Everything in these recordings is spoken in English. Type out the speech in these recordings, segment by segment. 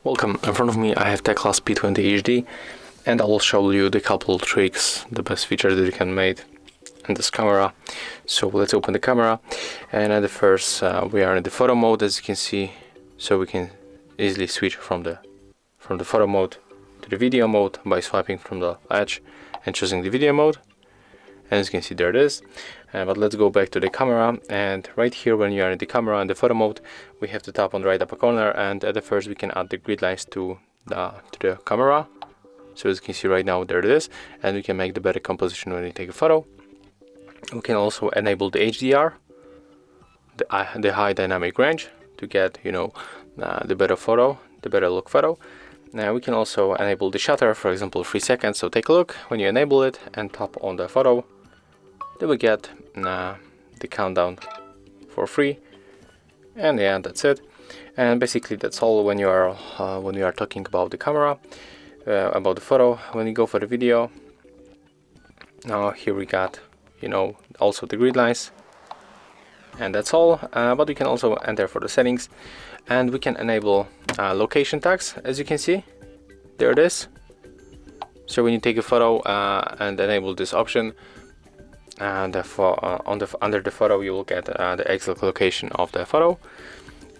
Welcome, in front of me I have TECLAST P20HD and I will show you the couple tricks, the best features that you can make in this camera. So let's open the camera, and at the first we are in the photo mode, as you can see, so we can easily switch from the photo mode to the video mode by swiping from the edge and choosing the video mode. And as you can see, there it is. But let's go back to the camera, and right here when you are in the camera and the photo mode, we have to tap on the right upper corner, and at the first we can add the grid lines to the camera. So as you can see right now, there it is, and we can make the better composition when we take a photo. We can also enable the HDR, the high dynamic range, to get, you know, the better photo, the better look photo. Now we can also enable the shutter, for example 3 seconds. So take a look when you enable it and tap on the photo, then we get the countdown for free. And yeah, that's it. And basically that's all when you are talking about the camera, about the photo. When you go for the video, now here we got, you know, also the grid lines, and that's all. But we can also enter for the settings, and we can enable location tags, as you can see, there it is. So when you take a photo and enable this option, and under the photo you will get the exact location of the photo.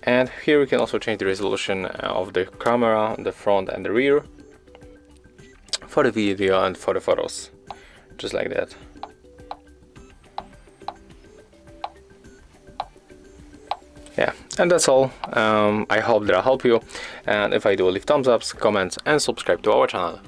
And here we can also change the resolution of the camera, the front and the rear, for the video and for the photos, just like that. Yeah, and that's all. I hope that I help you, and if I do, leave thumbs ups, comments and subscribe to our channel.